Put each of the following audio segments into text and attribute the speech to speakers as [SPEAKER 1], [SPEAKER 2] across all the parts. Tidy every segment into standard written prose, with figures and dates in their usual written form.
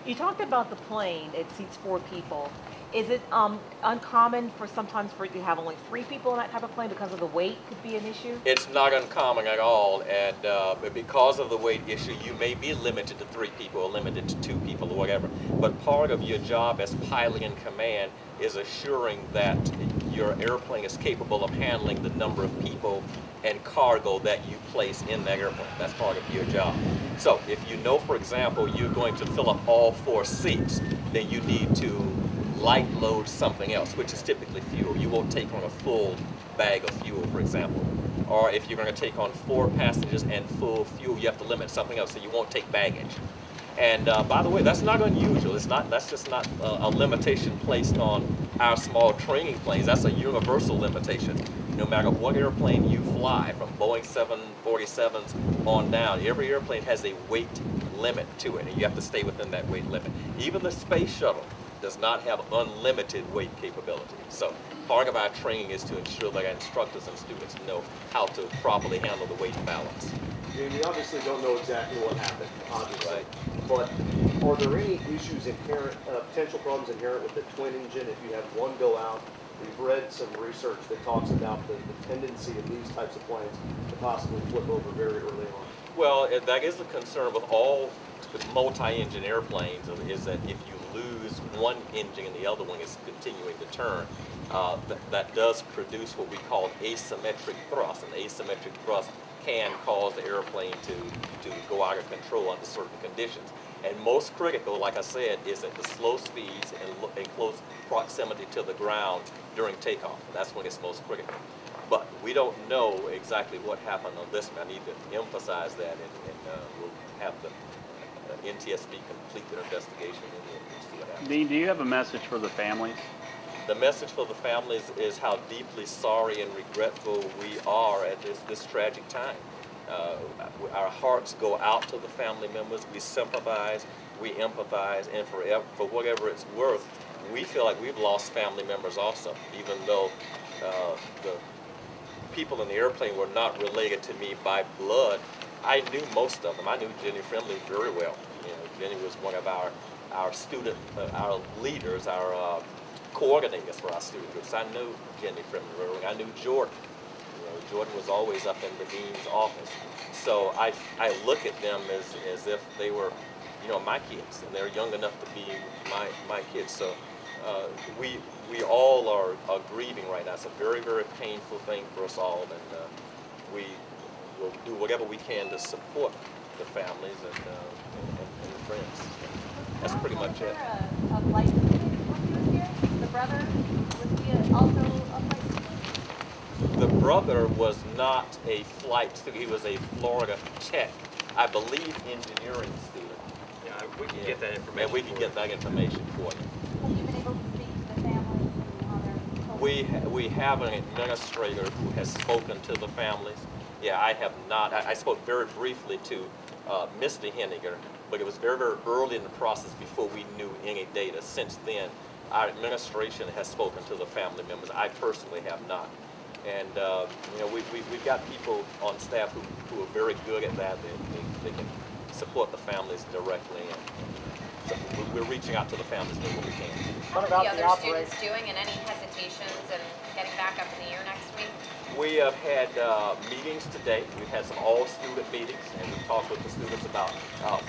[SPEAKER 1] You talked about the plane. It seats 4 people. Is it uncommon for sometimes for you to have only 3 people in that type of plane because of the weight could be an issue?
[SPEAKER 2] It's not uncommon at all, and because of the weight issue, you may be limited to 3 people or limited to 2 people or whatever. But part of your job as pilot in command is assuring that your airplane is capable of handling the number of people and cargo that you place in that airplane. That's part of your job. So if you know, for example, you're going to fill up all 4 seats, then you need to light load something else, which is typically fuel. You won't take on a full bag of fuel, for example. Or if you're going to take on 4 passengers and full fuel, you have to limit something else, so you won't take baggage. And by the way, that's not unusual. That's just not a limitation placed on our small training planes. That's a universal limitation. No matter what airplane you fly, from Boeing 747s on down, every airplane has a weight limit to it, and you have to stay within that weight limit. Even the space shuttle does not have unlimited weight capability. So part of our training is to ensure that our instructors and students know how to properly handle the weight balance.
[SPEAKER 3] And we obviously don't know exactly what happened, obviously.
[SPEAKER 2] Right.
[SPEAKER 3] But are there any issues inherent, potential problems inherent with the twin engine if you have one go out? We've read some research that talks about the tendency of these types of planes to possibly flip over very early on.
[SPEAKER 2] That is a concern with all multi-engine airplanes, is that if you lose one engine and the other one is continuing to turn, that does produce what we call asymmetric thrust. And asymmetric thrust can cause the airplane to go out of control under certain conditions. And most critical, like I said, is at the slow speeds and in close proximity to the ground during takeoff. That's when it's most critical. But we don't know exactly what happened on this one. I need to emphasize that, and we'll have the NTSB complete their investigation and we'll see what happens.
[SPEAKER 4] Dean, do you have a message for the families?
[SPEAKER 2] The message for the families is how deeply sorry and regretful we are at this tragic time. Our hearts go out to the family members. We sympathize, we empathize, and for whatever it's worth, we feel like we've lost family members also, even though the people in the airplane were not related to me by blood. I knew most of them. I knew Jenny Friendly very well. You know, Jenny was one of our student, our leaders, our coordinators for our student groups. I knew Jenny Friendly very well. I knew Jordan. You know, Jordan was always up in the dean's office. So I look at them as if they were, you know, my kids, and they're young enough to be my kids. So we all are grieving right now. It's a very, very painful thing for us all, and we will do whatever we can to support the families and the friends. That's pretty much it.
[SPEAKER 5] A flight student when he was here? The brother, was he also a flight student?
[SPEAKER 2] The brother was not a flight student. He was a Florida Tech, I believe, engineering student.
[SPEAKER 6] Yeah, we can get that information.
[SPEAKER 2] And we can get that information for you.
[SPEAKER 5] Have you been able to speak to the families and how they're coping?
[SPEAKER 2] We have an administrator who has spoken to the families. Yeah, I have not. I spoke very briefly to Mr. Henniger, but it was very, very early in the process before we knew any data. Since then, our administration has spoken to the family members. I personally have not. And you know, we've got people on staff who are very good at that. They can support the families directly. And so we're reaching out to the families when we can.
[SPEAKER 7] How are the other students doing, and any hesitations and getting back up in the air next week?
[SPEAKER 2] We have had meetings today. We've had some all-student meetings, and we've talked with the students about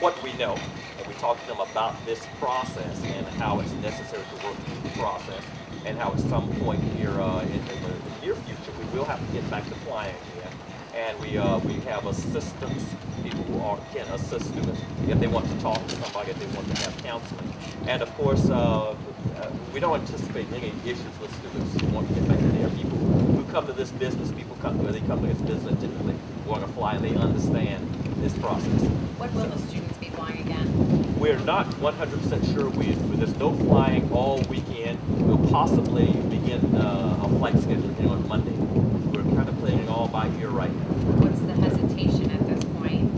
[SPEAKER 2] what we know, and we talked to them about this process and how it's necessary to work through the process, and how at some point here in the near future we will have to get back to flying again. And we have assistants, people who can assist students if they want to talk to somebody, if they want to have counseling. And of course, we don't anticipate any issues with students who want to get back in there. People who come to this business, they come to this business typically want to fly, and they understand this process.
[SPEAKER 7] When will the students be flying again?
[SPEAKER 2] We're not 100% sure. There's no flying all weekend. We'll possibly begin a flight schedule on Monday. We're kind of playing it all by ear right now.
[SPEAKER 7] What's the hesitation at this point?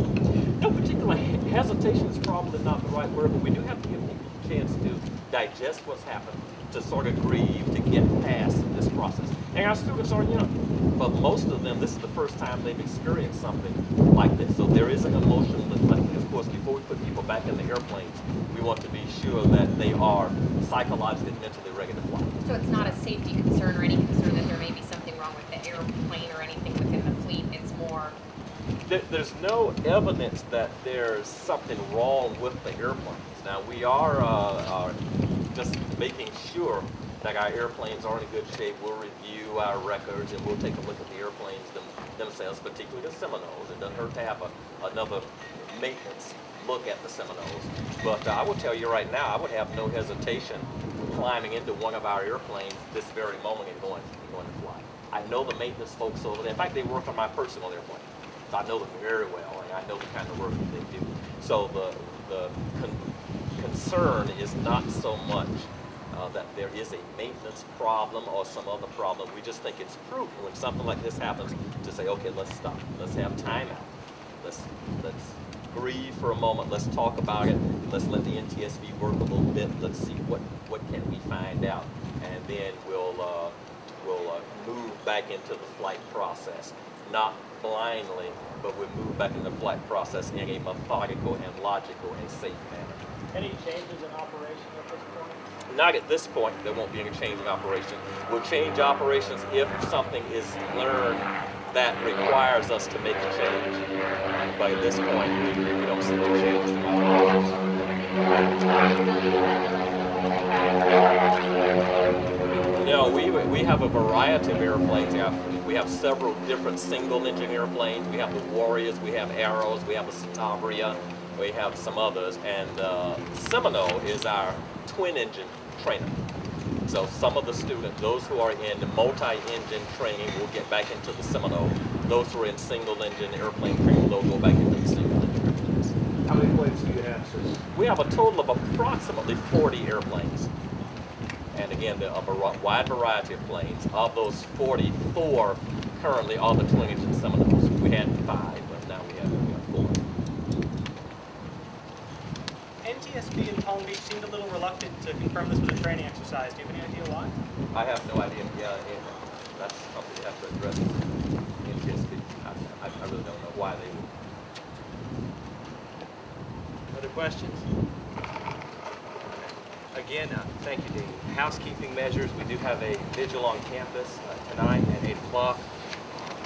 [SPEAKER 2] No particular hesitation is probably not the right word, but we do have to give people a chance to digest what's happened, to sort of grieve, to get past this process. And our students are young, but most of them, this is the first time they've experienced something like this. So there is an emotional inflection. of course, before we put people back in the airplanes, we want to be sure that they are psychologically and mentally ready to fly.
[SPEAKER 7] So it's not a safety concern or any concern that there may be something wrong with the airplane or anything within the fleet. It's more.
[SPEAKER 2] There's no evidence that there's something wrong with the airplanes. Now, we are just making sure that our airplanes are in good shape. We'll review our records and we'll take a look at the airplanes themselves, particularly the Seminoles. It doesn't hurt to have another maintenance look at the Seminoles. But I will tell you right now, I would have no hesitation climbing into one of our airplanes this very moment and going to fly. I know the maintenance folks over there. In fact, they work on my personal airplane. So I know them very well, and I know the kind of work that they do. So the concern is not so much that there is a maintenance problem or some other problem. We just think it's prudent when something like this happens to say, okay, let's stop. Let's have time out. Let's breathe for a moment. Let's talk about it. Let's let the NTSB work a little bit. Let's see what can we find out, and then we'll move back into the flight process. Not blindly, but we'll move back into the flight process in a methodical and logical and safe manner.
[SPEAKER 8] Any changes in operation at this point?
[SPEAKER 2] Not at this point. There won't be any change in operation. We'll change operations if something is learned that requires us to make a change. But at this point, we don't see any changes in operations. No, we have a variety of airplanes. We have several different single-engine airplanes. We have the Warriors, we have Arrows, we have the Citabria, we have some others, and Seminole is our twin-engine trainer. So some of the students, those who are in the multi-engine training, will get back into the Seminole. Those who are in single-engine airplane training, they'll go back into the single-engine airplanes.
[SPEAKER 3] How many planes do you have, sir?
[SPEAKER 2] We have a total of approximately 40 airplanes. And again, a wide variety of planes. Of those 44 currently are the twin-engine Seminoles. We had 5, but now we have 4.
[SPEAKER 8] NTSB and Palm Beach seemed a little reluctant to confirm this was a training exercise. Do you have any idea why?
[SPEAKER 2] I have no idea. Yeah, that's something you have to address NTSB. I really don't know why they would.
[SPEAKER 6] Other questions? Again, thank you, Dean. Housekeeping measures, we do have a vigil on campus tonight at 8 o'clock.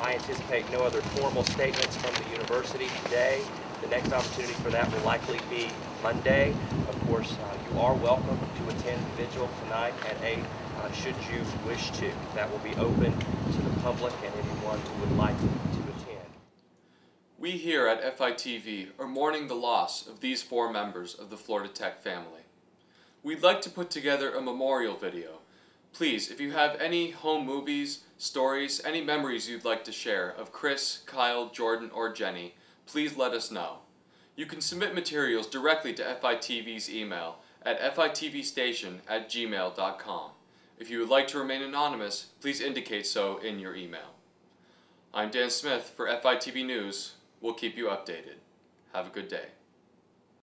[SPEAKER 6] I anticipate no other formal statements from the university today. The next opportunity for that will likely be Monday. Of course, you are welcome to attend the vigil tonight at 8 should you wish to. That will be open to the public and anyone who would like to attend.
[SPEAKER 9] We here at FITV are mourning the loss of these 4 members of the Florida Tech family. We'd like to put together a memorial video. Please, if you have any home movies, stories, any memories you'd like to share of Chris, Kyle, Jordan, or Jenny, please let us know. You can submit materials directly to FITV's email at fitvstation@gmail.com. If you would like to remain anonymous, please indicate so in your email. I'm Dan Smith for FITV News. We'll keep you updated. Have a good day.